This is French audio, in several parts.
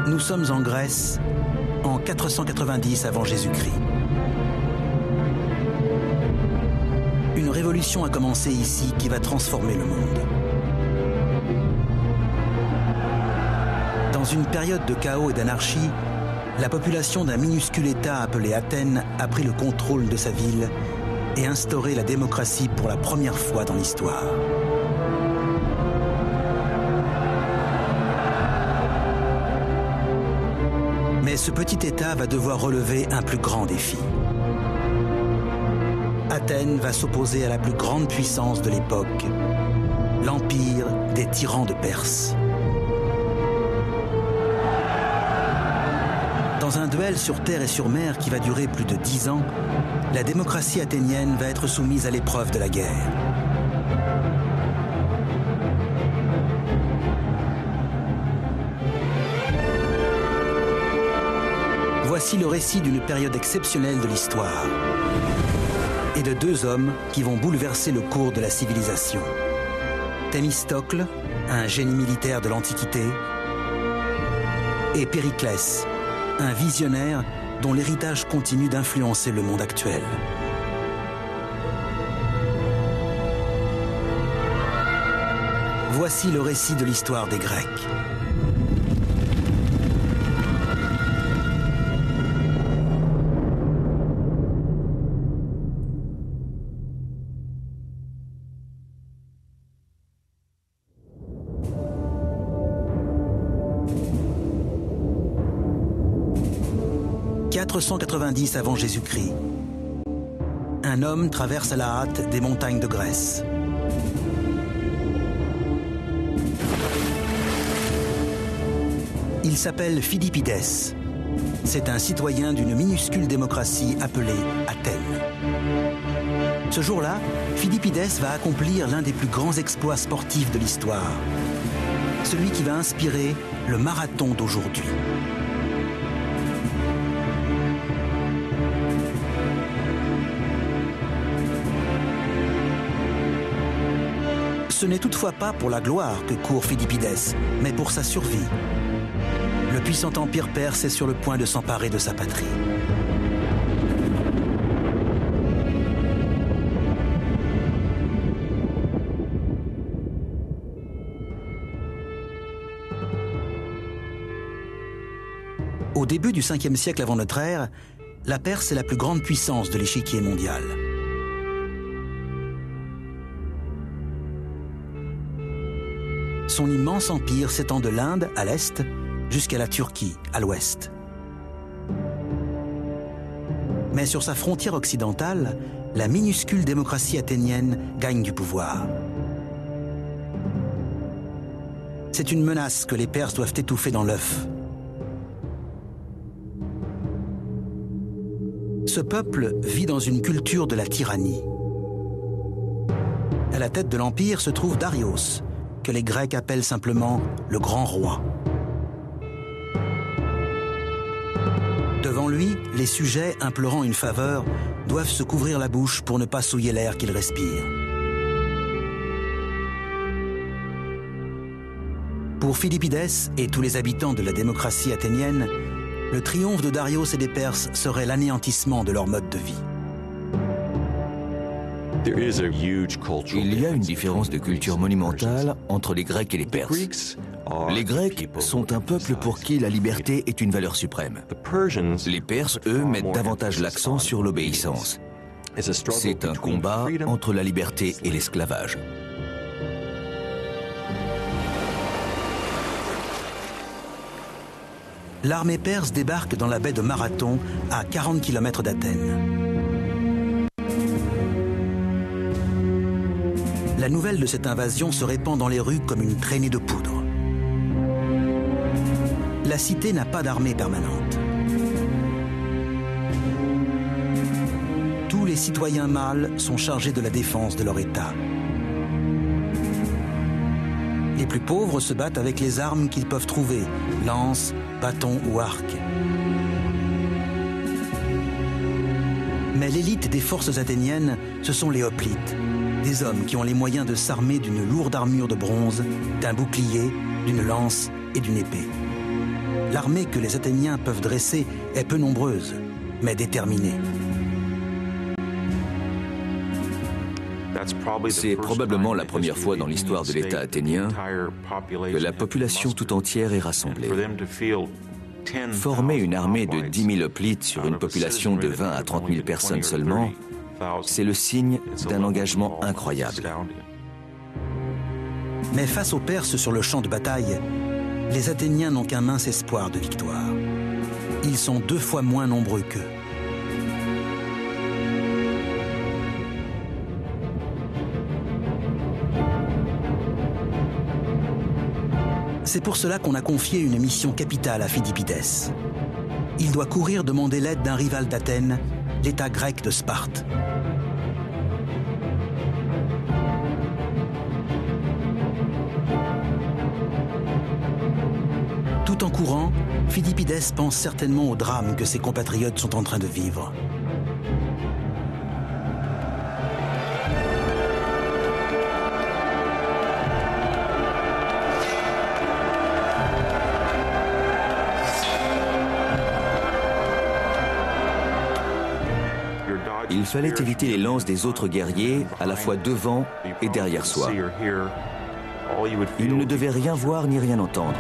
Nous sommes en Grèce, en 490 avant Jésus-Christ. Une révolution a commencé ici qui va transformer le monde. Dans une période de chaos et d'anarchie, la population d'un minuscule État appelé Athènes a pris le contrôle de sa ville et instauré la démocratie pour la première fois dans l'histoire. Mais ce petit État va devoir relever un plus grand défi. Athènes va s'opposer à la plus grande puissance de l'époque, l'empire des tyrans de Perse. Dans un duel sur terre et sur mer qui va durer plus de 10 ans, la démocratie athénienne va être soumise à l'épreuve de la guerre. Voici le récit d'une période exceptionnelle de l'histoire et de deux hommes qui vont bouleverser le cours de la civilisation. Thémistocle, un génie militaire de l'Antiquité, et Périclès, un visionnaire dont l'héritage continue d'influencer le monde actuel. Voici le récit de l'histoire des Grecs. « 490 avant Jésus-Christ. Un homme traverse à la hâte des montagnes de Grèce. Il s'appelle Philippides. C'est un citoyen d'une minuscule démocratie appelée Athènes. Ce jour-là, Philippides va accomplir l'un des plus grands exploits sportifs de l'histoire, celui qui va inspirer le marathon d'aujourd'hui. Ce n'est toutefois pas pour la gloire que court Philippides, mais pour sa survie. Le puissant empire perse est sur le point de s'emparer de sa patrie. Au début du 5e siècle avant notre ère, la Perse est la plus grande puissance de l'échiquier mondial. Son immense empire s'étend de l'Inde à l'est jusqu'à la Turquie à l'ouest. Mais sur sa frontière occidentale, la minuscule démocratie athénienne gagne du pouvoir. C'est une menace que les Perses doivent étouffer dans l'œuf. Ce peuple vit dans une culture de la tyrannie. À la tête de l'empire se trouve Darios, que les Grecs appellent simplement le grand roi. Devant lui, les sujets, implorant une faveur, doivent se couvrir la bouche pour ne pas souiller l'air qu'ils respirent. Pour Philippides et tous les habitants de la démocratie athénienne, le triomphe de Darios et des Perses serait l'anéantissement de leur mode de vie. Il y a une différence de culture monumentale entre les Grecs et les Perses. Les Grecs sont un peuple pour qui la liberté est une valeur suprême. Les Perses, eux, mettent davantage l'accent sur l'obéissance. C'est un combat entre la liberté et l'esclavage. L'armée perse débarque dans la baie de Marathon, à 40 km d'Athènes. La nouvelle de cette invasion se répand dans les rues comme une traînée de poudre. La cité n'a pas d'armée permanente. Tous les citoyens mâles sont chargés de la défense de leur État. Les plus pauvres se battent avec les armes qu'ils peuvent trouver, lance, bâton ou arc. Mais l'élite des forces athéniennes, ce sont les hoplites, des hommes qui ont les moyens de s'armer d'une lourde armure de bronze, d'un bouclier, d'une lance et d'une épée. l'armée que les Athéniens peuvent dresser est peu nombreuse, mais déterminée. C'est probablement la première fois dans l'histoire de l'État athénien que la population tout entière est rassemblée. Former une armée de 10 000 hoplites sur une population de 20 à 30 000 personnes seulement, c'est le signe d'un engagement incroyable. Mais face aux Perses sur le champ de bataille, les Athéniens n'ont qu'un mince espoir de victoire. Ils sont 2 fois moins nombreux qu'eux. C'est pour cela qu'on a confié une mission capitale à Phidippides. Il doit courir demander l'aide d'un rival d'Athènes, l'État grec de Sparte. Tout en courant, Phidippides pense certainement au drame que ses compatriotes sont en train de vivre. Il fallait éviter les lances des autres guerriers, à la fois devant et derrière soi. Il ne devait rien voir ni rien entendre.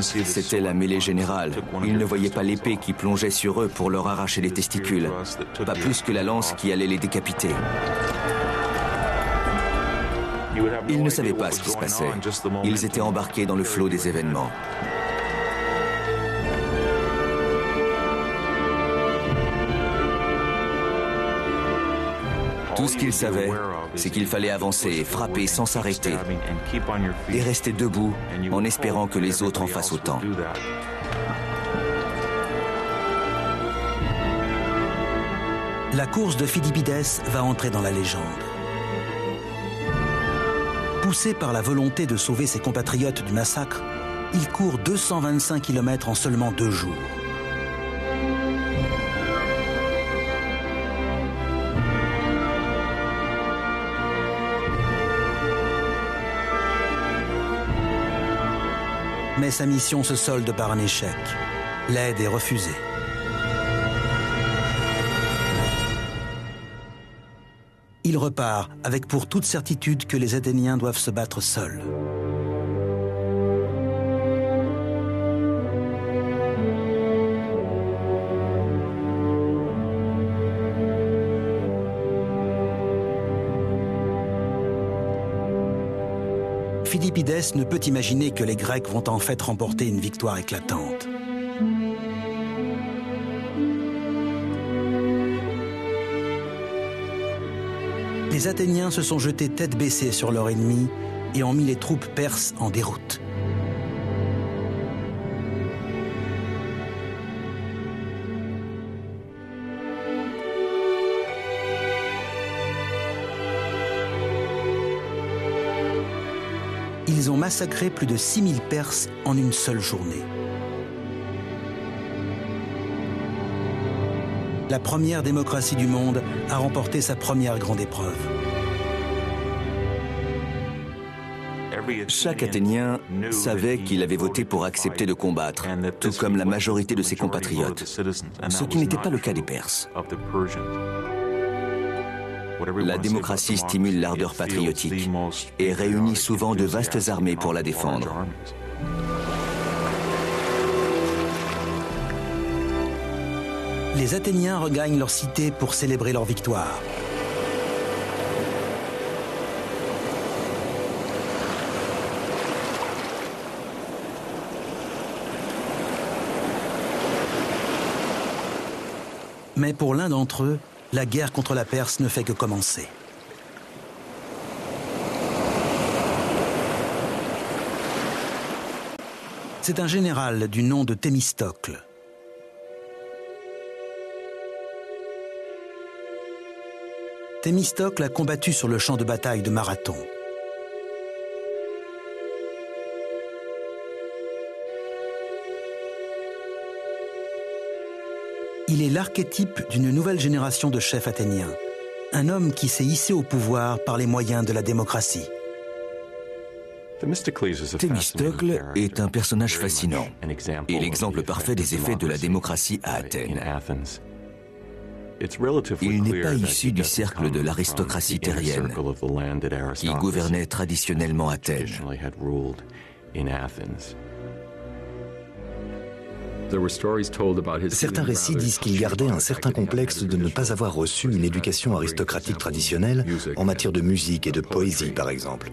C'était la mêlée générale. Ils ne voyaient pas l'épée qui plongeait sur eux pour leur arracher les testicules, pas plus que la lance qui allait les décapiter. Ils ne savaient pas ce qui se passait. Ils étaient embarqués dans le flot des événements. Tout ce qu'ils savaient, c'est qu'il fallait avancer et frapper sans s'arrêter et rester debout en espérant que les autres en fassent autant. La course de Phidippides va entrer dans la légende. Poussé par la volonté de sauver ses compatriotes du massacre, il court 225 km en seulement 2 jours. Mais sa mission se solde par un échec. L'aide est refusée. Il repart avec pour toute certitude que les Athéniens doivent se battre seuls. Phidippides ne peut imaginer que les Grecs vont en fait remporter une victoire éclatante. Les Athéniens se sont jetés tête baissée sur leur ennemi et ont mis les troupes perses en déroute. Ils ont massacré plus de 6000 Perses en une seule journée. La première démocratie du monde a remporté sa première grande épreuve. Chaque Athénien savait qu'il avait voté pour accepter de combattre, tout comme la majorité de ses compatriotes, ce qui n'était pas le cas des Perses. La démocratie stimule l'ardeur patriotique et réunit souvent de vastes armées pour la défendre. Les Athéniens regagnent leur cité pour célébrer leur victoire. Mais pour l'un d'entre eux, la guerre contre la Perse ne fait que commencer. C'est un général du nom de Thémistocle. Thémistocle a combattu sur le champ de bataille de Marathon. Il est l'archétype d'une nouvelle génération de chefs athéniens, un homme qui s'est hissé au pouvoir par les moyens de la démocratie. Thémistocle est un personnage fascinant et l'exemple parfait des effets de la démocratie à Athènes. Il n'est pas issu du cercle de l'aristocratie terrienne qui gouvernait traditionnellement Athènes. Certains récits disent qu'il gardait un certain complexe de ne pas avoir reçu une éducation aristocratique traditionnelle en matière de musique et de poésie, par exemple.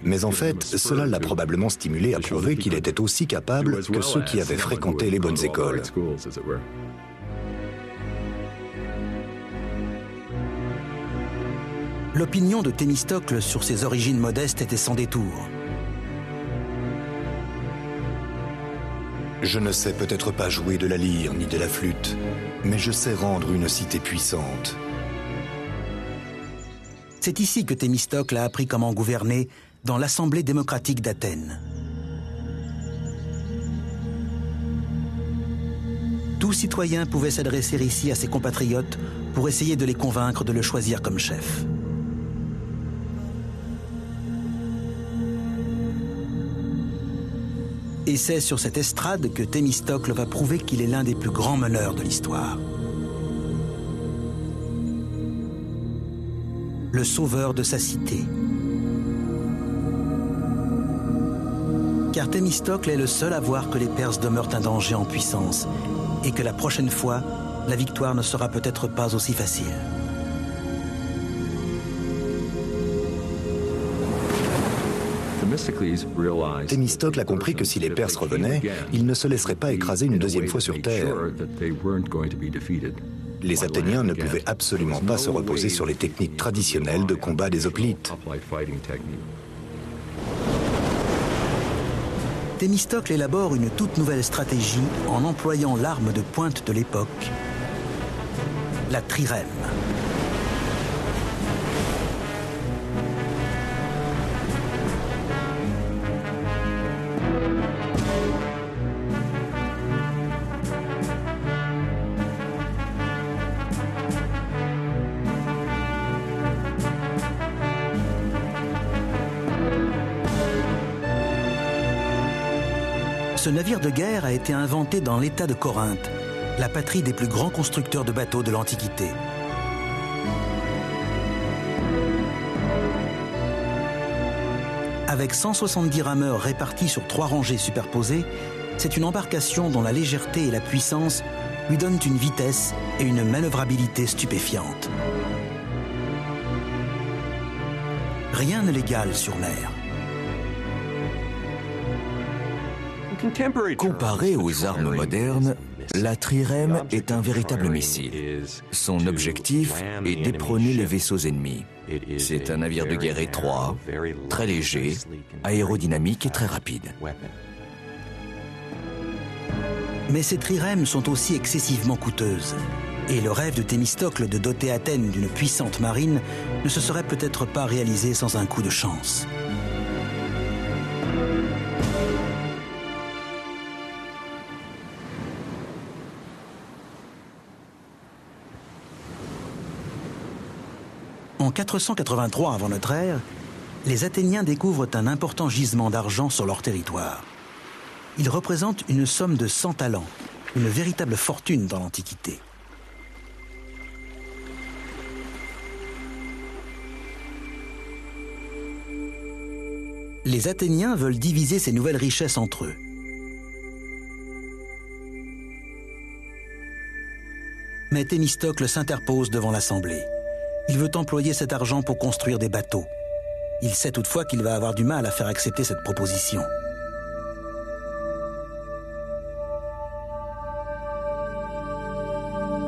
Mais en fait, cela l'a probablement stimulé à prouver qu'il était aussi capable que ceux qui avaient fréquenté les bonnes écoles. L'opinion de Thémistocle sur ses origines modestes était sans détour. Je ne sais peut-être pas jouer de la lyre ni de la flûte, mais je sais rendre une cité puissante. C'est ici que Thémistocle a appris comment gouverner dans l'Assemblée démocratique d'Athènes. Tout citoyen pouvait s'adresser ici à ses compatriotes pour essayer de les convaincre de le choisir comme chef. Et c'est sur cette estrade que Thémistocle va prouver qu'il est l'un des plus grands meneurs de l'histoire. Le sauveur de sa cité. Car Thémistocle est le seul à voir que les Perses demeurent un danger en puissance et que la prochaine fois, la victoire ne sera peut-être pas aussi facile. Thémistocle a compris que si les Perses revenaient, ils ne se laisseraient pas écraser une deuxième fois sur terre. Les Athéniens ne pouvaient absolument pas se reposer sur les techniques traditionnelles de combat des hoplites. Thémistocle élabore une toute nouvelle stratégie en employant l'arme de pointe de l'époque, la trirème. Ce navire de guerre a été inventé dans l'État de Corinthe, la patrie des plus grands constructeurs de bateaux de l'Antiquité. Avec 170 rameurs répartis sur 3 rangées superposées, c'est une embarcation dont la légèreté et la puissance lui donnent une vitesse et une manœuvrabilité stupéfiantes. Rien ne l'égale sur mer. Comparé aux armes modernes, la trirème est un véritable missile. Son objectif est d'éperonner les vaisseaux ennemis. C'est un navire de guerre étroit, très léger, aérodynamique et très rapide. Mais ces trirèmes sont aussi excessivement coûteuses. Et le rêve de Thémistocle de doter Athènes d'une puissante marine ne se serait peut-être pas réalisé sans un coup de chance. En 483 avant notre ère, les Athéniens découvrent un important gisement d'argent sur leur territoire. Il représente une somme de 100 talents, une véritable fortune dans l'Antiquité. Les Athéniens veulent diviser ces nouvelles richesses entre eux. Mais Thémistocle s'interpose devant l'Assemblée. Il veut employer cet argent pour construire des bateaux. Il sait toutefois qu'il va avoir du mal à faire accepter cette proposition.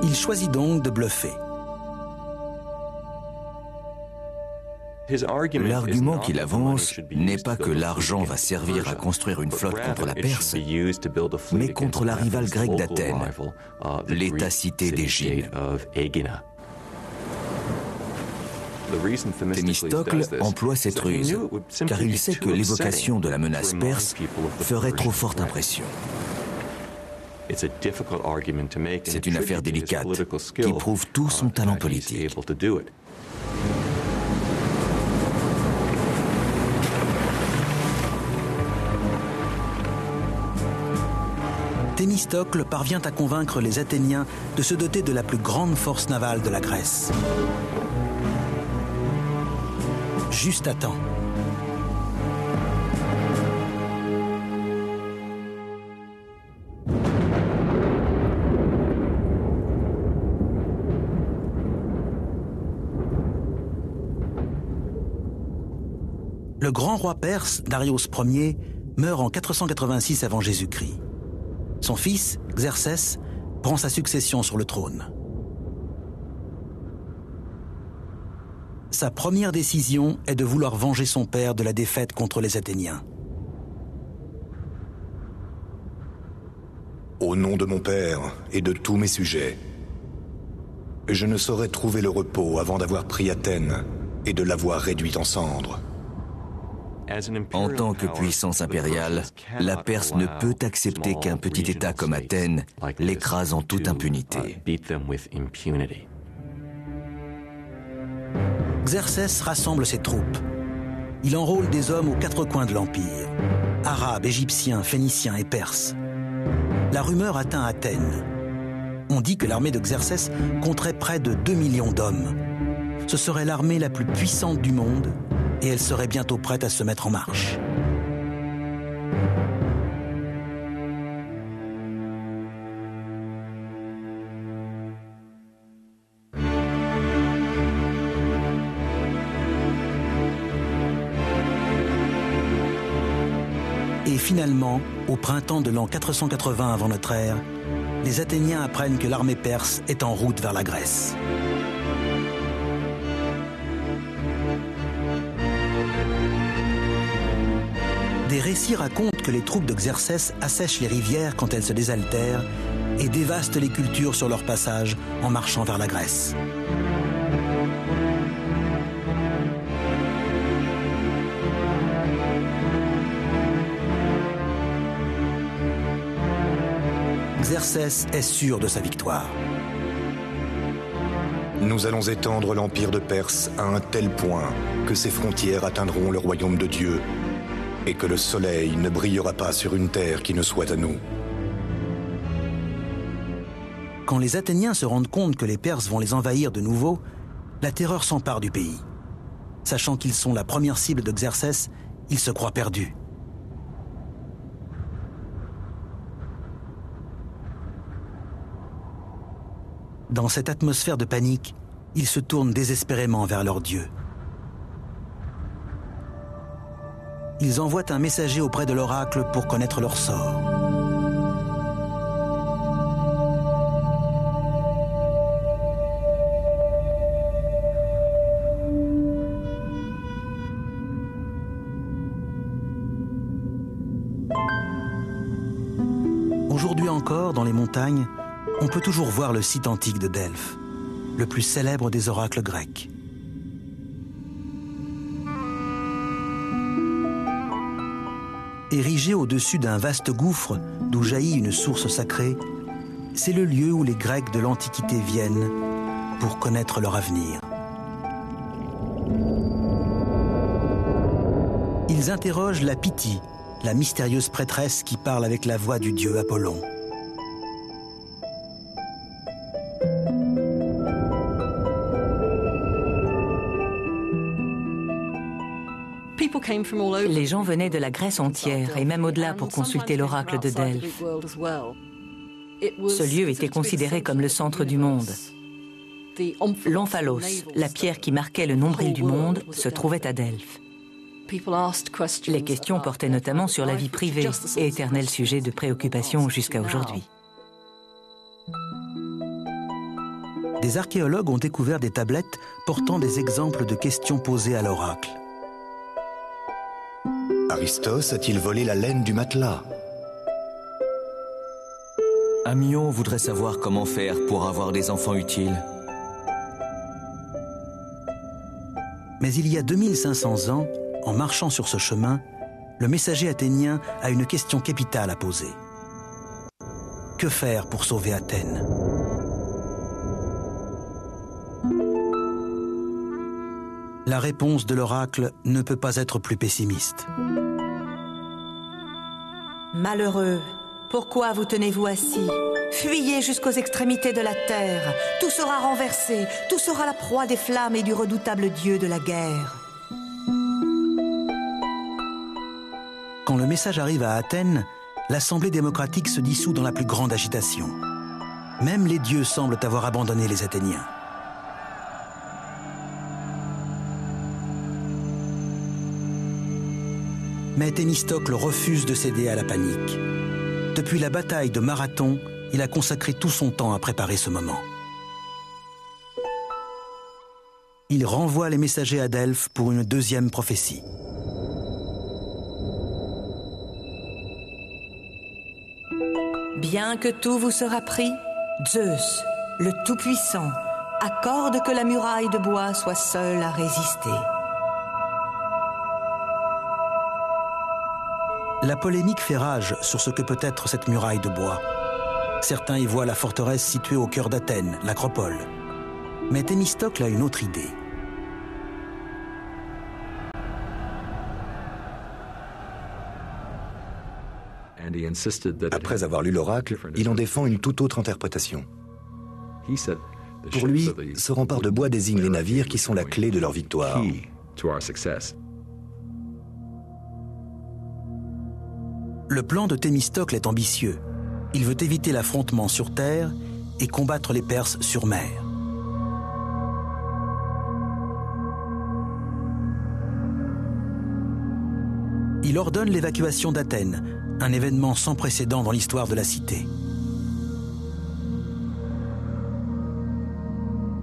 Il choisit donc de bluffer. L'argument qu'il avance n'est pas que l'argent va servir à construire une flotte contre la Perse, mais contre la rivale grecque d'Athènes, l'État-cité d'Égine. Thémistocle emploie cette ruse, car il sait que l'évocation de la menace perse ferait trop forte impression. C'est une affaire délicate qui prouve tout son talent politique. Thémistocle parvient à convaincre les Athéniens de se doter de la plus grande force navale de la Grèce. Juste à temps. Le grand roi perse, Darius Ier, meurt en 486 avant Jésus-Christ. Son fils, Xerxès, prend sa succession sur le trône. Sa première décision est de vouloir venger son père de la défaite contre les Athéniens. Au nom de mon père et de tous mes sujets, je ne saurais trouver le repos avant d'avoir pris Athènes et de l'avoir réduite en cendres. En tant que puissance impériale, la Perse ne peut accepter qu'un petit État comme Athènes l'écrase en toute impunité. Xerxès rassemble ses troupes. Il enrôle des hommes aux quatre coins de l'Empire, arabes, égyptiens, phéniciens et perses. La rumeur atteint Athènes. On dit que l'armée de Xerxès compterait près de 2 millions d'hommes. Ce serait l'armée la plus puissante du monde et elle serait bientôt prête à se mettre en marche. Et finalement, au printemps de l'an 480 avant notre ère, les Athéniens apprennent que l'armée perse est en route vers la Grèce. Des récits racontent que les troupes de Xerxès assèchent les rivières quand elles se désaltèrent et dévastent les cultures sur leur passage en marchant vers la Grèce. Xerxès est sûr de sa victoire. Nous allons étendre l'empire de Perse à un tel point que ses frontières atteindront le royaume de Dieu et que le soleil ne brillera pas sur une terre qui ne soit à nous. Quand les Athéniens se rendent compte que les Perses vont les envahir de nouveau, la terreur s'empare du pays. Sachant qu'ils sont la première cible de Xerxès, ils se croient perdus. Dans cette atmosphère de panique, ils se tournent désespérément vers leur Dieu. Ils envoient un messager auprès de l'oracle pour connaître leur sort. Aujourd'hui encore, dans les montagnes, on peut toujours voir le site antique de Delphes, le plus célèbre des oracles grecs. Érigé au-dessus d'un vaste gouffre d'où jaillit une source sacrée, c'est le lieu où les Grecs de l'Antiquité viennent pour connaître leur avenir. Ils interrogent la Pythie, la mystérieuse prêtresse qui parle avec la voix du dieu Apollon. Les gens venaient de la Grèce entière et même au-delà pour consulter l'oracle de Delphes. Ce lieu était considéré comme le centre du monde. L'omphalos, la pierre qui marquait le nombril du monde, se trouvait à Delphes. Les questions portaient notamment sur la vie privée et éternel sujet de préoccupation jusqu'à aujourd'hui. Des archéologues ont découvert des tablettes portant des exemples de questions posées à l'oracle. Aristos a-t-il volé la laine du matelas? Amion voudrait savoir comment faire pour avoir des enfants utiles. Mais il y a 2500 ans, en marchant sur ce chemin, le messager athénien a une question capitale à poser. Que faire pour sauver Athènes? La réponse de l'oracle ne peut pas être plus pessimiste. Malheureux, pourquoi vous tenez-vous assis? Fuyez jusqu'aux extrémités de la terre. Tout sera renversé, tout sera la proie des flammes et du redoutable dieu de la guerre. Quand le message arrive à Athènes, l'Assemblée démocratique se dissout dans la plus grande agitation. Même les dieux semblent avoir abandonné les Athéniens. Mais Thémistocle refuse de céder à la panique. Depuis la bataille de Marathon, il a consacré tout son temps à préparer ce moment. Il renvoie les messagers à Delphes pour une deuxième prophétie. Bien que tout vous sera pris, Zeus, le Tout-Puissant, accorde que la muraille de bois soit seule à résister. La polémique fait rage sur ce que peut être cette muraille de bois. Certains y voient la forteresse située au cœur d'Athènes, l'Acropole. Mais Thémistocle a une autre idée. Après avoir lu l'oracle, il en défend une toute autre interprétation. Pour lui, ce rempart de bois désigne les navires qui sont la clé de leur victoire. Le plan de Thémistocle est ambitieux. Il veut éviter l'affrontement sur terre et combattre les Perses sur mer. Il ordonne l'évacuation d'Athènes, un événement sans précédent dans l'histoire de la cité.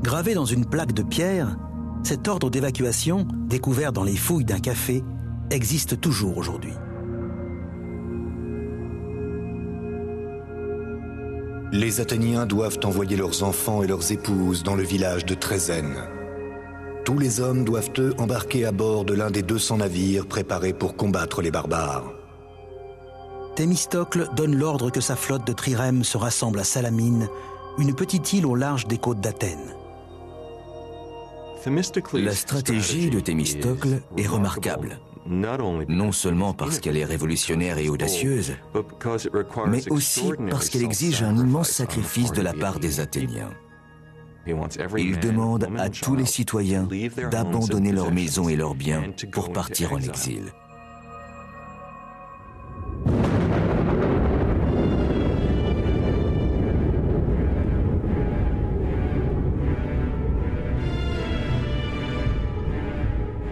Gravé dans une plaque de pierre, cet ordre d'évacuation, découvert dans les fouilles d'un café, existe toujours aujourd'hui. Les Athéniens doivent envoyer leurs enfants et leurs épouses dans le village de Trézène. Tous les hommes doivent, eux, embarquer à bord de l'un des 200 navires préparés pour combattre les barbares. Thémistocle donne l'ordre que sa flotte de trirèmes se rassemble à Salamine, une petite île au large des côtes d'Athènes. La stratégie de Thémistocle est remarquable, non seulement parce qu'elle est révolutionnaire et audacieuse, mais aussi parce qu'elle exige un immense sacrifice de la part des Athéniens. Il demande à tous les citoyens d'abandonner leurs maisons et leurs biens pour partir en exil.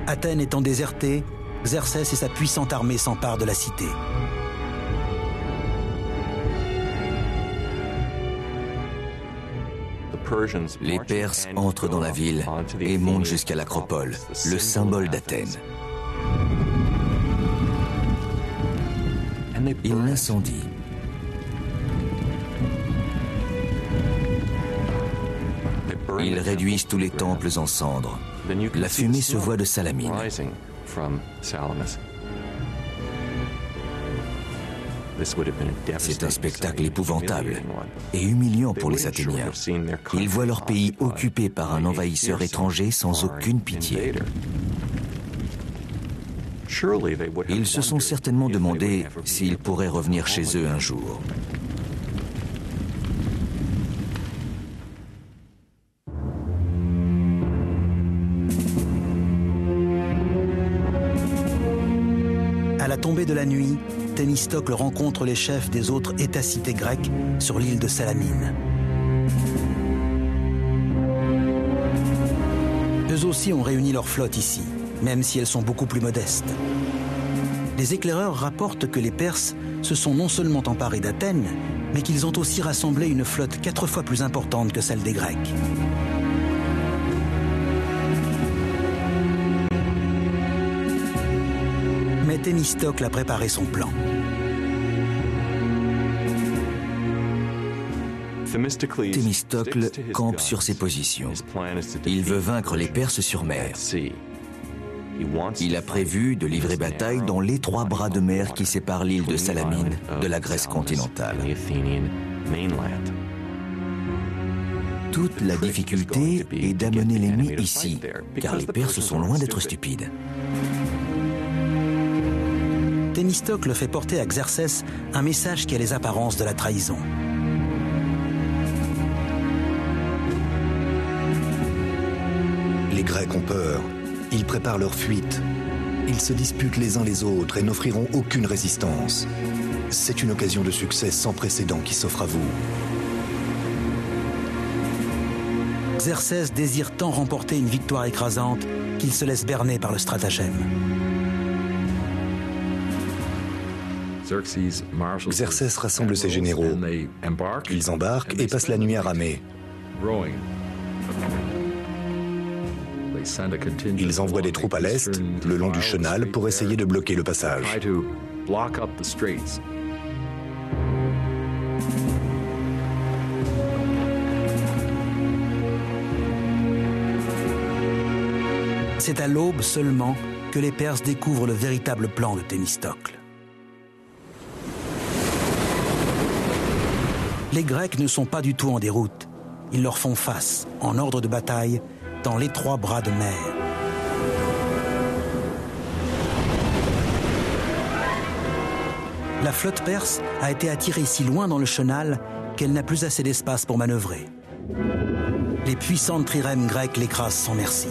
Athènes étant désertée, Xerxès et sa puissante armée s'emparent de la cité. Les Perses entrent dans la ville et montent jusqu'à l'Acropole, le symbole d'Athènes. Ils l'incendient. Ils réduisent tous les temples en cendres. La fumée se voit de Salamine. C'est un spectacle épouvantable et humiliant pour les Athéniens. Ils voient leur pays occupé par un envahisseur étranger sans aucune pitié. Ils se sont certainement demandé s'ils pourraient revenir chez eux un jour. À la tombée de la nuit, Thémistocle rencontre les chefs des autres États-cités grecques sur l'île de Salamine. Eux aussi ont réuni leur flotte ici, même si elles sont beaucoup plus modestes. Les éclaireurs rapportent que les Perses se sont non seulement emparés d'Athènes, mais qu'ils ont aussi rassemblé une flotte 4 fois plus importante que celle des Grecs. Mais Thémistocle a préparé son plan. Thémistocle campe sur ses positions. Il veut vaincre les Perses sur mer. Il a prévu de livrer bataille dans l'étroit bras de mer qui sépare l'île de Salamine de la Grèce continentale. Toute la difficulté est d'amener l'ennemi ici, car les Perses sont loin d'être stupides. Thémistocle fait porter à Xerxès un message qui a les apparences de la trahison. Les Grecs ont peur. Ils préparent leur fuite. Ils se disputent les uns les autres et n'offriront aucune résistance. C'est une occasion de succès sans précédent qui s'offre à vous. Xerxès désire tant remporter une victoire écrasante qu'il se laisse berner par le stratagème. Xerxès rassemble ses généraux. Ils embarquent et passent la nuit à ramer. Ils envoient des troupes à l'est, le long du chenal, pour essayer de bloquer le passage. C'est à l'aube seulement que les Perses découvrent le véritable plan de Thémistocle. Les Grecs ne sont pas du tout en déroute. Ils leur font face, en ordre de bataille, dans l'étroit bras de mer. La flotte perse a été attirée si loin dans le chenal qu'elle n'a plus assez d'espace pour manœuvrer. Les puissantes trirèmes grecques l'écrasent sans merci.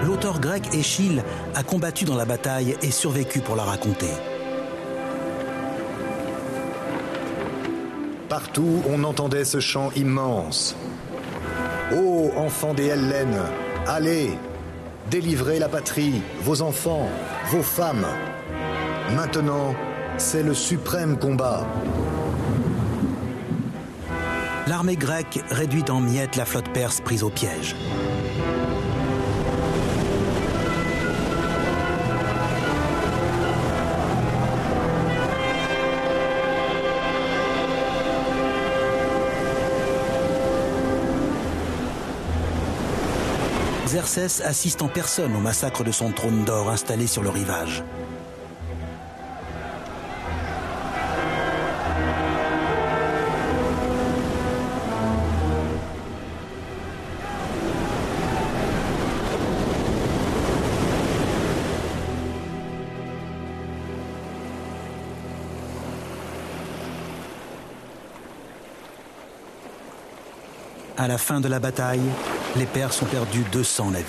L'auteur grec Échille a combattu dans la bataille et survécu pour la raconter. Partout, on entendait ce chant immense. Ô enfants des Hellènes, allez, délivrez la patrie, vos enfants, vos femmes. Maintenant, c'est le suprême combat. L'armée grecque réduit en miettes la flotte perse prise au piège. Xerxès assiste en personne au massacre de son trône d'or installé sur le rivage. À la fin de la bataille, les Perses ont perdu 200 navires.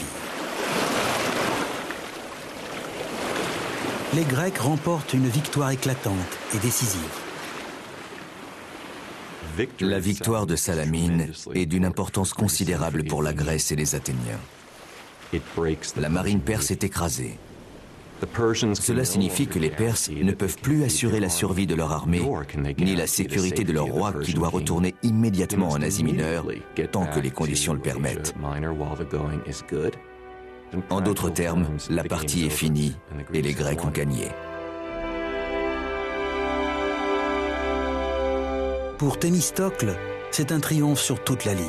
Les Grecs remportent une victoire éclatante et décisive. La victoire de Salamine est d'une importance considérable pour la Grèce et les Athéniens. La marine perse est écrasée. Cela signifie que les Perses ne peuvent plus assurer la survie de leur armée, ni la sécurité de leur roi qui doit retourner immédiatement en Asie mineure, tant que les conditions le permettent. En d'autres termes, la partie est finie et les Grecs ont gagné. Pour Thémistocle, c'est un triomphe sur toute la ligne.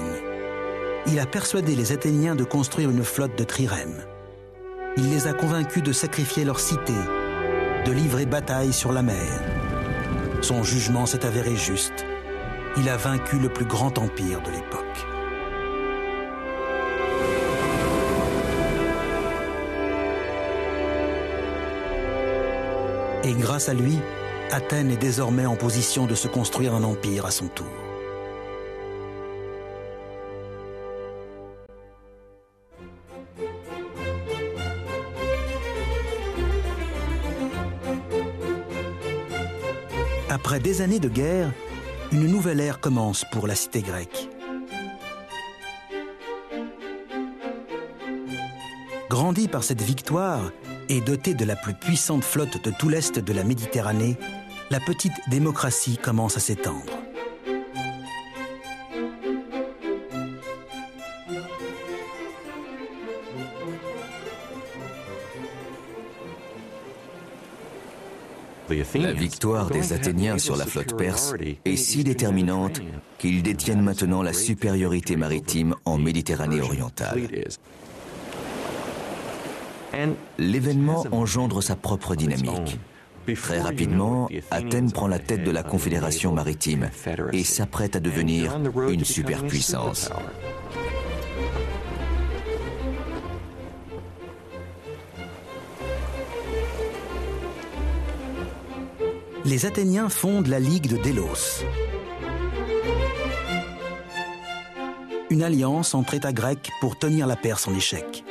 Il a persuadé les Athéniens de construire une flotte de trirèmes. Il les a convaincus de sacrifier leur cité, de livrer bataille sur la mer. Son jugement s'est avéré juste. Il a vaincu le plus grand empire de l'époque. Et grâce à lui, Athènes est désormais en position de se construire un empire à son tour. Après des années de guerre, une nouvelle ère commence pour la cité grecque. Grandie par cette victoire et dotée de la plus puissante flotte de tout l'est de la Méditerranée, la petite démocratie commence à s'étendre. La victoire des Athéniens sur la flotte perse est si déterminante qu'ils détiennent maintenant la supériorité maritime en Méditerranée orientale. L'événement engendre sa propre dynamique. Très rapidement, Athènes prend la tête de la Confédération maritime et s'apprête à devenir une superpuissance. Les Athéniens fondent la Ligue de Délos, une alliance entre États grecs pour tenir la Perse en échec.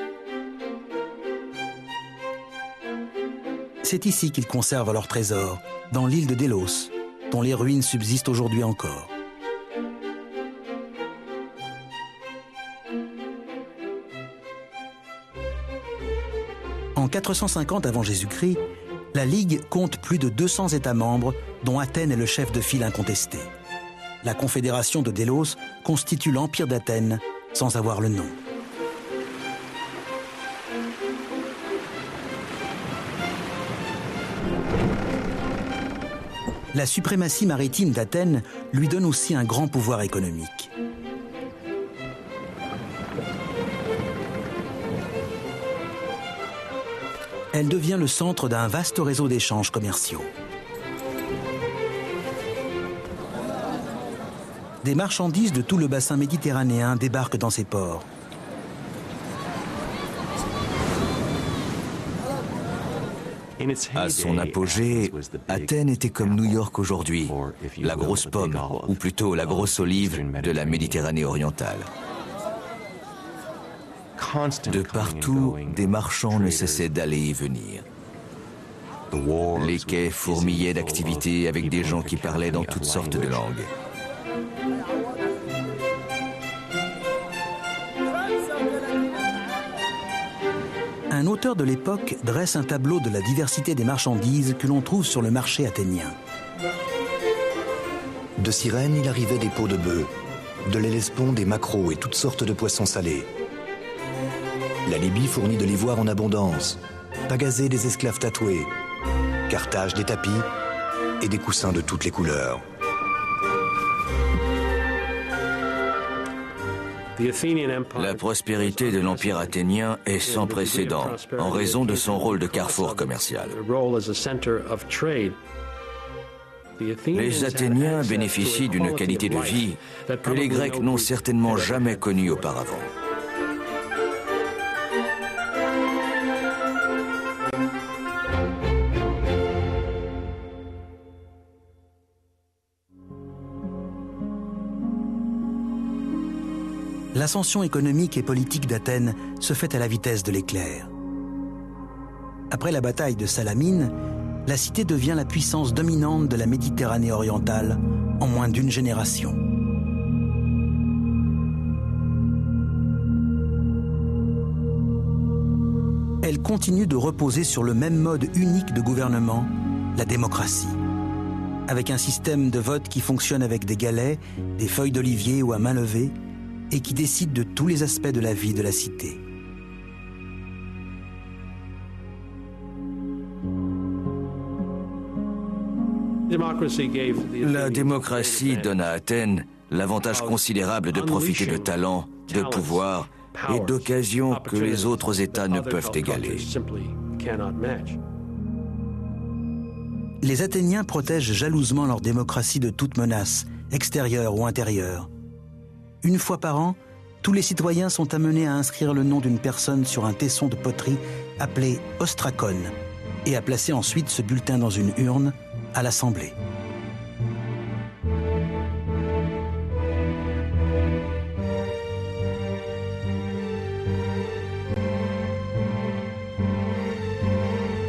C'est ici qu'ils conservent leurs trésors, dans l'île de Délos, dont les ruines subsistent aujourd'hui encore. En 450 avant Jésus-Christ, la Ligue compte plus de 200 États membres, dont Athènes est le chef de file incontesté. La Confédération de Délos constitue l'Empire d'Athènes sans avoir le nom. La suprématie maritime d'Athènes lui donne aussi un grand pouvoir économique. Elle devient le centre d'un vaste réseau d'échanges commerciaux. Des marchandises de tout le bassin méditerranéen débarquent dans ses ports. À son apogée, Athènes était comme New York aujourd'hui, la grosse pomme, ou plutôt la grosse olive de la Méditerranée orientale. De partout, des marchands ne cessaient d'aller et venir. Les quais fourmillaient d'activités avec des gens qui parlaient dans toutes sortes de langues. Un auteur de l'époque dresse un tableau de la diversité des marchandises que l'on trouve sur le marché athénien. De Cyrène, il arrivait des peaux de bœuf, de l'Hellespont des maquereaux et toutes sortes de poissons salés. La Libye fournit de l'ivoire en abondance, Pagazée des esclaves tatoués, Carthage des tapis et des coussins de toutes les couleurs. La prospérité de l'Empire athénien est sans précédent en raison de son rôle de carrefour commercial. Les Athéniens bénéficient d'une qualité de vie que les Grecs n'ont certainement jamais connue auparavant. L'ascension économique et politique d'Athènes se fait à la vitesse de l'éclair. Après la bataille de Salamine, la cité devient la puissance dominante de la Méditerranée orientale en moins d'une génération. Elle continue de reposer sur le même mode unique de gouvernement, la démocratie, avec un système de vote qui fonctionne avec des galets, des feuilles d'olivier ou à main levée, et qui décide de tous les aspects de la vie de la cité. La démocratie donne à Athènes l'avantage considérable de profiter de talents, de pouvoirs et d'occasions que les autres États ne peuvent égaler. Les Athéniens protègent jalousement leur démocratie de toute menace, extérieure ou intérieure. Une fois par an, tous les citoyens sont amenés à inscrire le nom d'une personne sur un tesson de poterie appelé ostrakon et à placer ensuite ce bulletin dans une urne à l'Assemblée.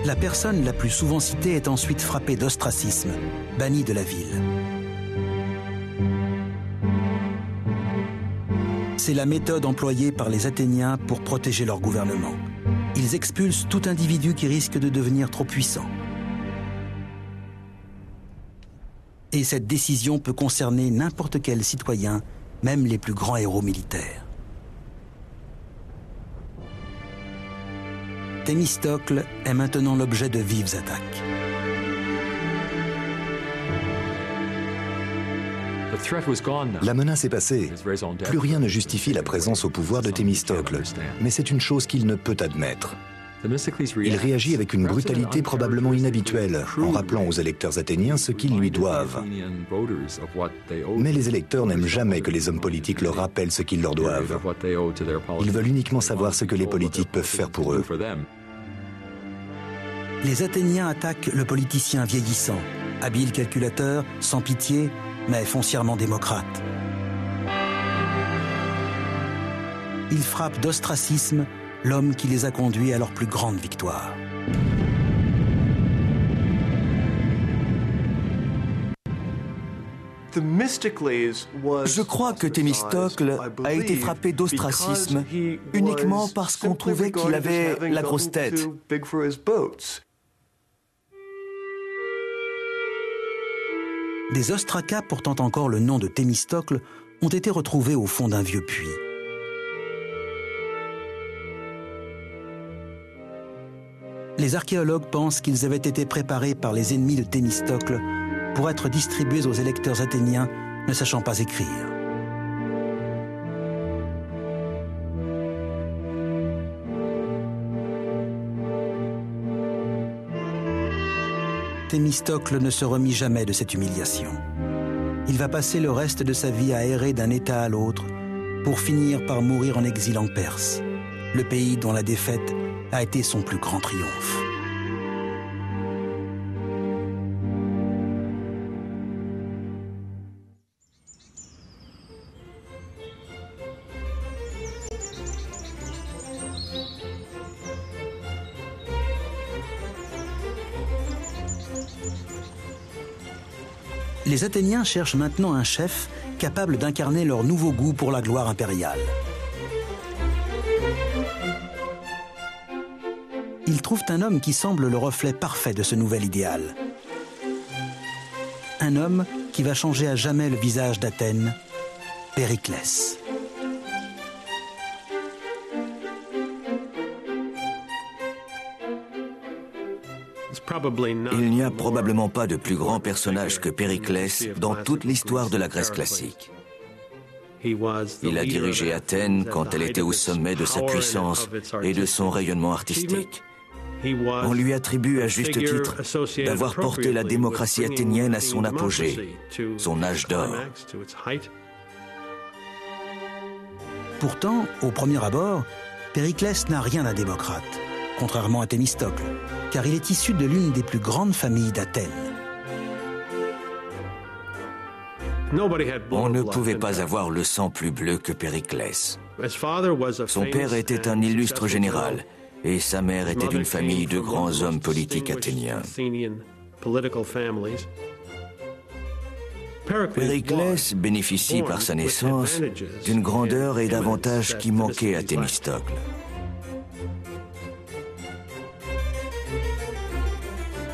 La personne la plus souvent citée est ensuite frappée d'ostracisme, bannie de la ville. C'est la méthode employée par les Athéniens pour protéger leur gouvernement. Ils expulsent tout individu qui risque de devenir trop puissant. Et cette décision peut concerner n'importe quel citoyen, même les plus grands héros militaires. Thémistocle est maintenant l'objet de vives attaques. La menace est passée. Plus rien ne justifie la présence au pouvoir de Thémistocle, mais c'est une chose qu'il ne peut admettre. Il réagit avec une brutalité probablement inhabituelle, en rappelant aux électeurs athéniens ce qu'ils lui doivent. Mais les électeurs n'aiment jamais que les hommes politiques leur rappellent ce qu'ils leur doivent. Ils veulent uniquement savoir ce que les politiques peuvent faire pour eux. Les Athéniens attaquent le politicien vieillissant, habile calculateur, sans pitié, mais foncièrement démocrate. Ils frappent d'ostracisme l'homme qui les a conduits à leur plus grande victoire. Je crois que Thémistocle a été frappé d'ostracisme uniquement parce qu'on trouvait qu'il avait la grosse tête. Des ostracas portant encore le nom de Thémistocle ont été retrouvés au fond d'un vieux puits. Les archéologues pensent qu'ils avaient été préparés par les ennemis de Thémistocle pour être distribués aux électeurs athéniens ne sachant pas écrire. Thémistocle ne se remit jamais de cette humiliation. Il va passer le reste de sa vie à errer d'un état à l'autre pour finir par mourir en exil en Perse, le pays dont la défaite a été son plus grand triomphe. Les Athéniens cherchent maintenant un chef capable d'incarner leur nouveau goût pour la gloire impériale. Ils trouvent un homme qui semble le reflet parfait de ce nouvel idéal. Un homme qui va changer à jamais le visage d'Athènes, Périclès. Il n'y a probablement pas de plus grand personnage que Périclès dans toute l'histoire de la Grèce classique. Il a dirigé Athènes quand elle était au sommet de sa puissance et de son rayonnement artistique. On lui attribue à juste titre d'avoir porté la démocratie athénienne à son apogée, son âge d'or. Pourtant, au premier abord, Périclès n'a rien d'un démocrate, contrairement à Thémistocle, car il est issu de l'une des plus grandes familles d'Athènes. On ne pouvait pas avoir le sang plus bleu que Périclès. Son père était un illustre général et sa mère était d'une famille de grands hommes politiques athéniens. Périclès bénéficie par sa naissance d'une grandeur et d'avantages qui manquaient à Thémistocle.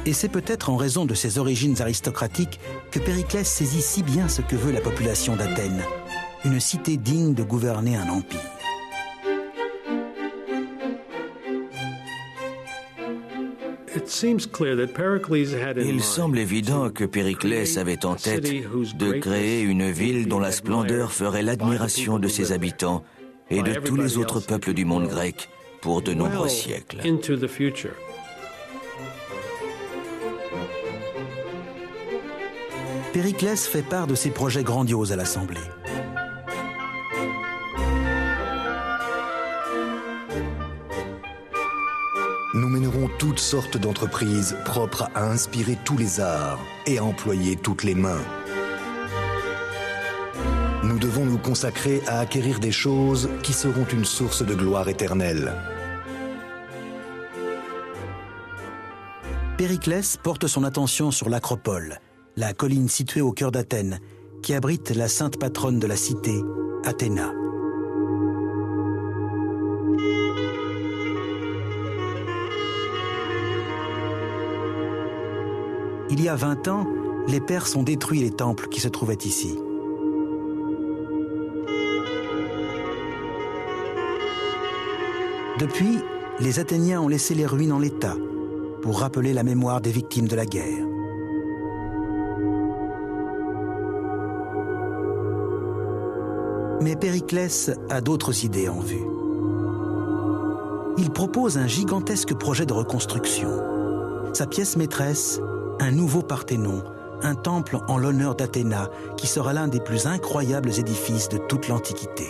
Et c'est peut-être en raison de ses origines aristocratiques que Périclès saisit si bien ce que veut la population d'Athènes, une cité digne de gouverner un empire. Il semble évident que Périclès avait en tête de créer une ville dont la splendeur ferait l'admiration de ses habitants et de tous les autres peuples du monde grec pour de nombreux siècles. Périclès fait part de ses projets grandioses à l'Assemblée. Nous mènerons toutes sortes d'entreprises propres à inspirer tous les arts et à employer toutes les mains. Nous devons nous consacrer à acquérir des choses qui seront une source de gloire éternelle. Périclès porte son attention sur l'Acropole, la colline située au cœur d'Athènes, qui abrite la sainte patronne de la cité, Athéna. Il y a 20 ans, les Perses ont détruit les temples qui se trouvaient ici. Depuis, les Athéniens ont laissé les ruines en l'état pour rappeler la mémoire des victimes de la guerre. Mais Périclès a d'autres idées en vue. il propose un gigantesque projet de reconstruction. Sa pièce maîtresse, un nouveau Parthénon, un temple en l'honneur d'Athéna qui sera l'un des plus incroyables édifices de toute l'Antiquité.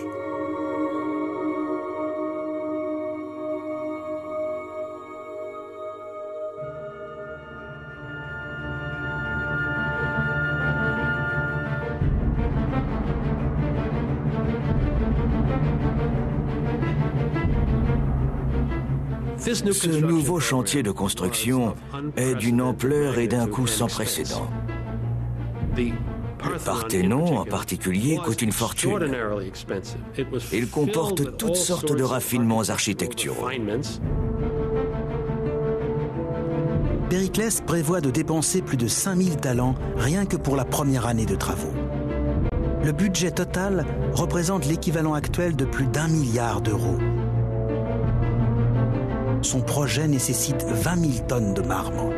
Ce nouveau chantier de construction est d'une ampleur et d'un coût sans précédent. Le Parthénon, en particulier, coûte une fortune. Il comporte toutes sortes de raffinements architecturaux. Périclès prévoit de dépenser plus de 5000 talents rien que pour la première année de travaux. Le budget total représente l'équivalent actuel de plus d'1 milliard d'euros. Son projet nécessite 20 000 tonnes de marbre.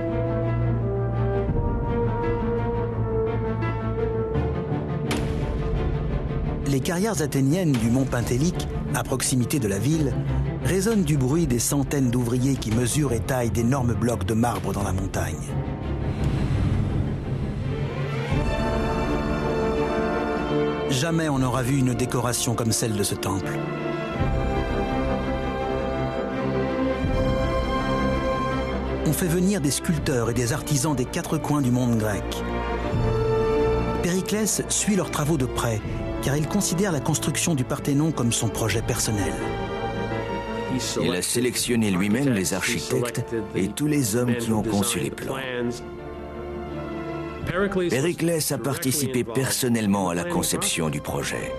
Les carrières athéniennes du mont Pentélique, à proximité de la ville, résonnent du bruit des centaines d'ouvriers qui mesurent et taillent d'énormes blocs de marbre dans la montagne. Jamais on n'aura vu une décoration comme celle de ce temple. On fait venir des sculpteurs et des artisans des 4 coins du monde grec. Périclès suit leurs travaux de près, car il considère la construction du Parthénon comme son projet personnel. Il a sélectionné lui-même les architectes et tous les hommes qui ont conçu les plans. Périclès a participé personnellement à la conception du projet.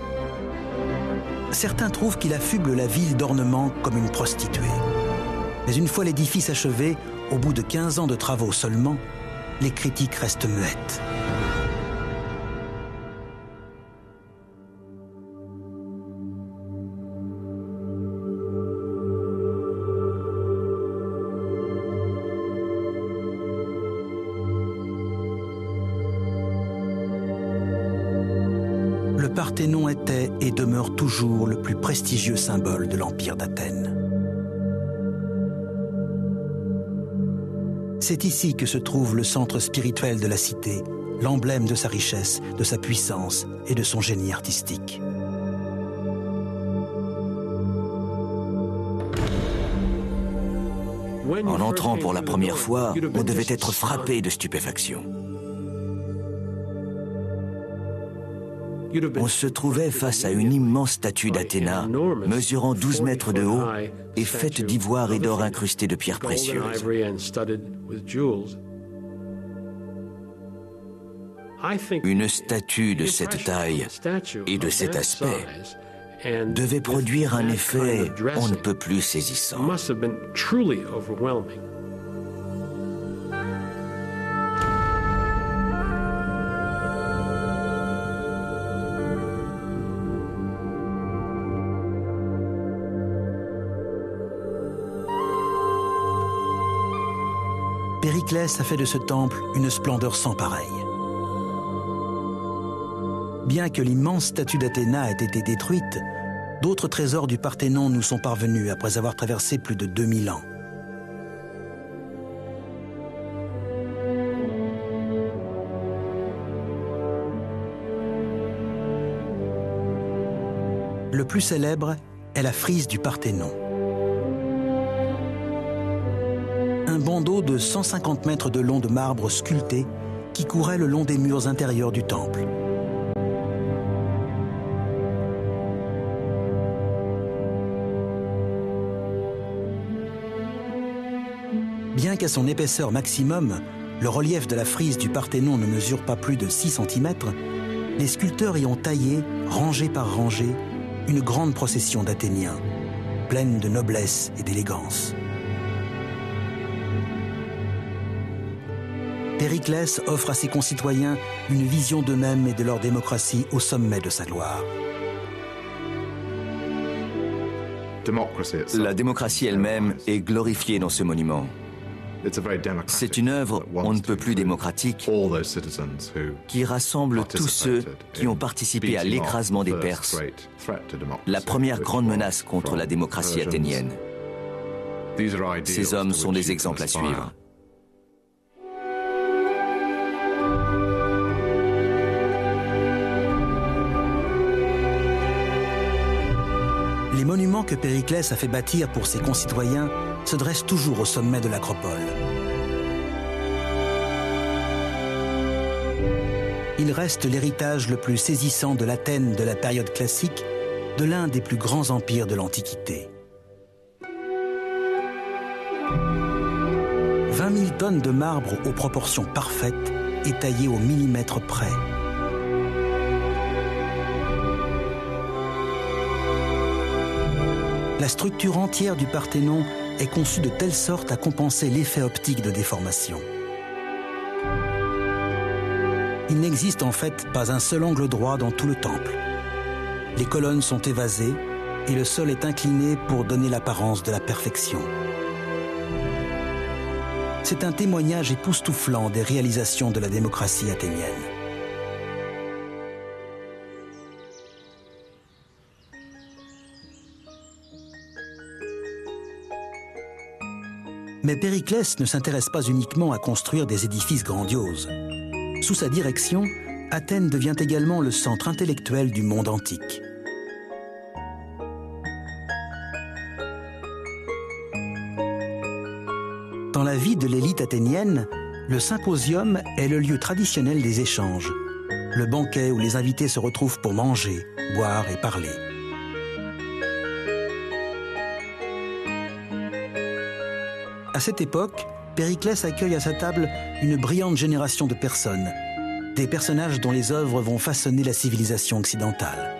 Certains trouvent qu'il affuble la ville d'ornements comme une prostituée. Mais une fois l'édifice achevé, au bout de 15 ans de travaux seulement, les critiques restent muettes. Le Parthénon était et demeure toujours le plus prestigieux symbole de l'Empire d'Athènes. C'est ici que se trouve le centre spirituel de la cité, l'emblème de sa richesse, de sa puissance et de son génie artistique. En entrant pour la première fois, on devait être frappé de stupéfaction. On se trouvait face à une immense statue d'Athéna, mesurant 12 mètres de haut et faite d'ivoire et d'or incrusté de pierres précieuses. Une statue de cette taille et de cet aspect devait produire un effet on ne peut plus saisissant. Périclès a fait de ce temple une splendeur sans pareille. Bien que l'immense statue d'Athéna ait été détruite, d'autres trésors du Parthénon nous sont parvenus après avoir traversé plus de 2000 ans. Le plus célèbre est la frise du Parthénon. Un bandeau de 150 mètres de long de marbre sculpté qui courait le long des murs intérieurs du temple. Bien qu'à son épaisseur maximum, le relief de la frise du Parthénon ne mesure pas plus de 6 cm, les sculpteurs y ont taillé, rangée par rangée, une grande procession d'Athéniens, pleine de noblesse et d'élégance. Périclès offre à ses concitoyens une vision d'eux-mêmes et de leur démocratie au sommet de sa gloire. La démocratie elle-même est glorifiée dans ce monument. C'est une œuvre on ne peut plus démocratique qui rassemble tous ceux qui ont participé à l'écrasement des Perses, la première grande menace contre la démocratie athénienne. Ces hommes sont des exemples à suivre. Les monuments que Périclès a fait bâtir pour ses concitoyens se dressent toujours au sommet de l'Acropole. Il reste l'héritage le plus saisissant de l'Athènes de la période classique, de l'un des plus grands empires de l'Antiquité. 20 000 tonnes de marbre aux proportions parfaites et taillées au millimètre près. La structure entière du Parthénon est conçue de telle sorte à compenser l'effet optique de déformation. Il n'existe en fait pas un seul angle droit dans tout le temple. Les colonnes sont évasées et le sol est incliné pour donner l'apparence de la perfection. C'est un témoignage époustouflant des réalisations de la démocratie athénienne. Mais Périclès ne s'intéresse pas uniquement à construire des édifices grandioses. Sous sa direction, Athènes devient également le centre intellectuel du monde antique. Dans la vie de l'élite athénienne, le symposium est le lieu traditionnel des échanges, le banquet où les invités se retrouvent pour manger, boire et parler. À cette époque, Périclès accueille à sa table une brillante génération de personnes, des personnages dont les œuvres vont façonner la civilisation occidentale.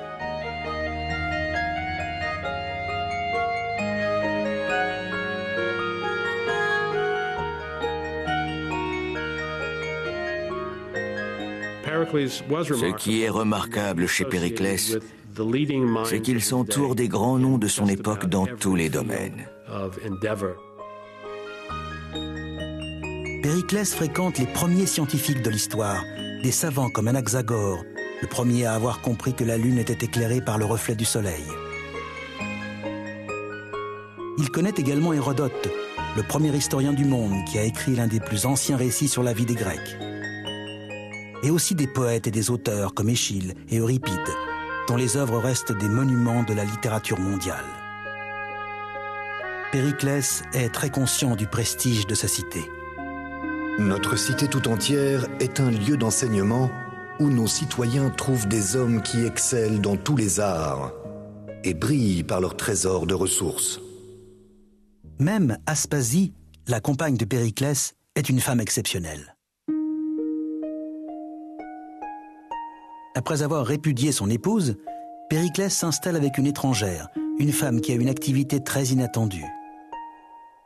Ce qui est remarquable chez Périclès, c'est qu'il s'entoure des grands noms de son époque dans tous les domaines. Périclès fréquente les premiers scientifiques de l'histoire, des savants comme Anaxagore, le premier à avoir compris que la Lune était éclairée par le reflet du Soleil. Il connaît également Hérodote, le premier historien du monde qui a écrit l'un des plus anciens récits sur la vie des Grecs. Et aussi des poètes et des auteurs comme Échille et Euripide, dont les œuvres restent des monuments de la littérature mondiale. Périclès est très conscient du prestige de sa cité. Notre cité tout entière est un lieu d'enseignement où nos citoyens trouvent des hommes qui excellent dans tous les arts et brillent par leur trésor de ressources. Même Aspasie, la compagne de Périclès, est une femme exceptionnelle. Après avoir répudié son épouse, Périclès s'installe avec une étrangère, une femme qui a une activité très inattendue.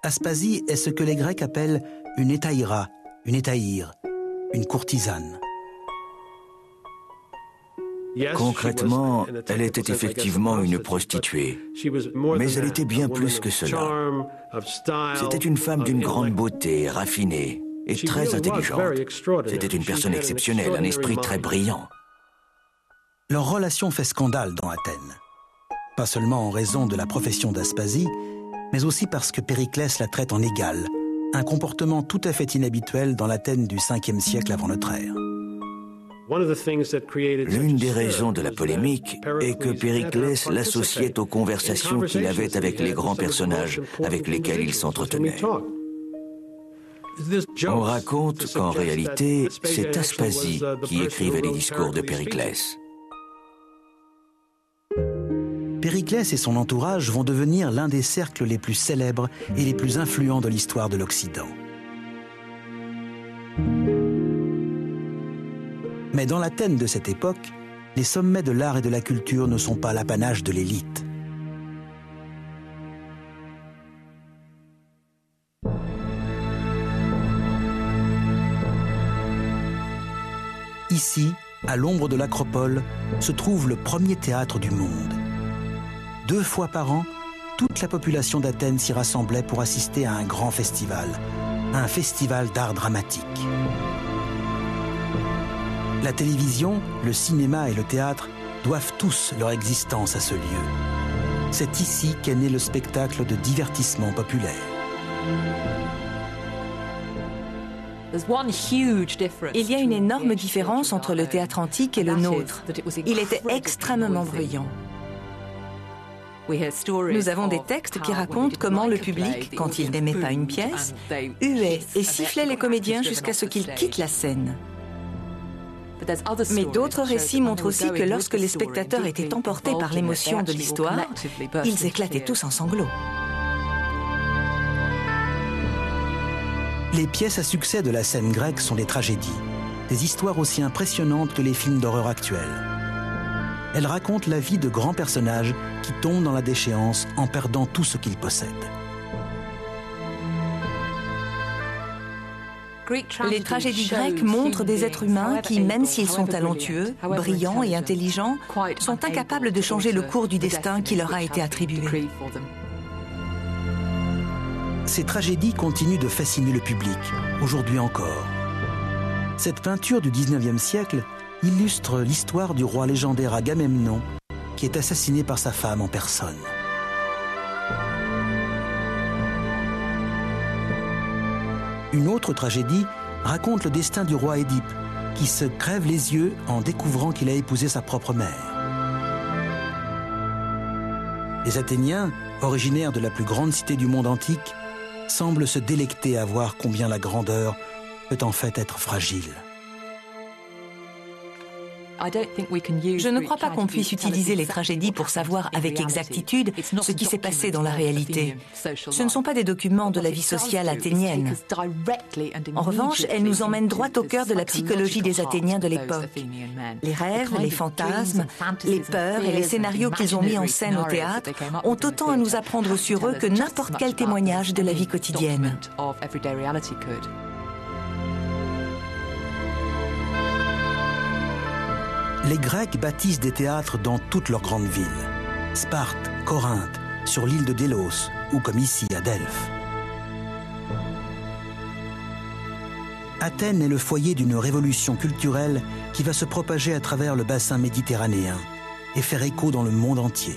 Aspasie est ce que les Grecs appellent une hétaïra, une hétaïre, une courtisane. Concrètement, elle était effectivement une prostituée, mais elle était bien plus que cela. C'était une femme d'une grande beauté, raffinée et très intelligente. C'était une personne exceptionnelle, un esprit très brillant. Leur relation fait scandale dans Athènes. Pas seulement en raison de la profession d'Aspasie, mais aussi parce que Périclès la traite en égale, un comportement tout à fait inhabituel dans l'Athènes du 5e siècle avant notre ère. L'une des raisons de la polémique est que Périclès l'associait aux conversations qu'il avait avec les grands personnages avec lesquels il s'entretenait. On raconte qu'en réalité, c'est Aspasie qui écrivait les discours de Périclès. Périclès et son entourage vont devenir l'un des cercles les plus célèbres et les plus influents de l'histoire de l'Occident. Mais dans l'Athènes de cette époque, les sommets de l'art et de la culture ne sont pas l'apanage de l'élite. Ici, à l'ombre de l'Acropole, se trouve le premier théâtre du monde. 2 fois par an, toute la population d'Athènes s'y rassemblait pour assister à un grand festival, un festival d'art dramatique. La télévision, le cinéma et le théâtre doivent tous leur existence à ce lieu. C'est ici qu'est né le spectacle de divertissement populaire. Il y a une énorme différence entre le théâtre antique et le nôtre. Il était extrêmement bruyant. Nous avons des textes qui racontent comment le public, quand il n'aimait pas une pièce, huait et sifflait les comédiens jusqu'à ce qu'ils quittent la scène. Mais d'autres récits montrent aussi que lorsque les spectateurs étaient emportés par l'émotion de l'histoire, ils éclataient tous en sanglots. Les pièces à succès de la scène grecque sont les tragédies, des histoires aussi impressionnantes que les films d'horreur actuels. Elles racontent la vie de grands personnages qui tombent dans la déchéance en perdant tout ce qu'ils possèdent. Les tragédies grecques montrent des êtres humains qui, même s'ils sont talentueux, brillants et intelligents, sont incapables de changer le cours du destin qui leur a été attribué. Ces tragédies continuent de fasciner le public, aujourd'hui encore. Cette peinture du 19e siècle illustre l'histoire du roi légendaire Agamemnon, qui est assassiné par sa femme en personne. Une autre tragédie raconte le destin du roi Édipe, qui se crève les yeux en découvrant qu'il a épousé sa propre mère. Les Athéniens, originaires de la plus grande cité du monde antique, semblent se délecter à voir combien la grandeur peut en fait être fragile. Je ne crois pas qu'on puisse utiliser les tragédies pour savoir avec exactitude ce qui s'est passé dans la réalité. Ce ne sont pas des documents de la vie sociale athénienne. En revanche, elles nous emmènent droit au cœur de la psychologie des Athéniens de l'époque. Les rêves, les fantasmes, les peurs et les scénarios qu'ils ont mis en scène au théâtre ont autant à nous apprendre sur eux que n'importe quel témoignage de la vie quotidienne. Les Grecs bâtissent des théâtres dans toutes leurs grandes villes. Sparte, Corinthe, sur l'île de Délos, ou comme ici à Delphes. Athènes est le foyer d'une révolution culturelle qui va se propager à travers le bassin méditerranéen et faire écho dans le monde entier.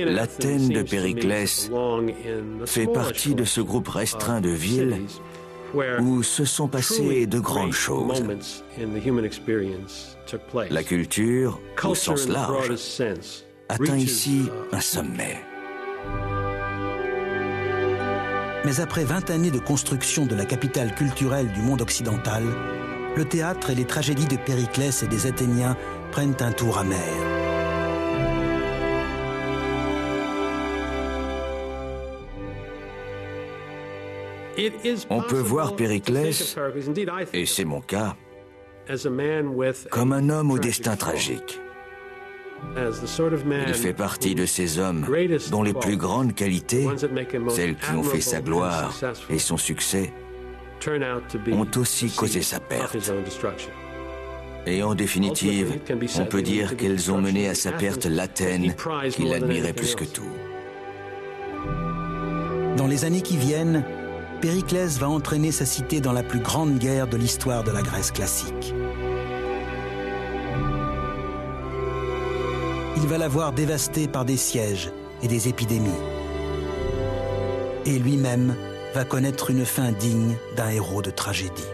L'Athènes de Périclès fait partie de ce groupe restreint de villes où se sont passées de grandes choses. La culture, au sens large, atteint ici un sommet. Mais après 20 années de construction de la capitale culturelle du monde occidental, le théâtre et les tragédies de Périclès et des Athéniens prennent un tour amer. On peut voir Périclès, et c'est mon cas, comme un homme au destin tragique. Il fait partie de ces hommes dont les plus grandes qualités, celles qui ont fait sa gloire et son succès, ont aussi causé sa perte. Et en définitive, on peut dire qu'elles ont mené à sa perte l'Athènes qu'il admirait plus que tout. Dans les années qui viennent, Périclès va entraîner sa cité dans la plus grande guerre de l'histoire de la Grèce classique. Il va la voir dévastée par des sièges et des épidémies. Et lui-même va connaître une fin digne d'un héros de tragédie.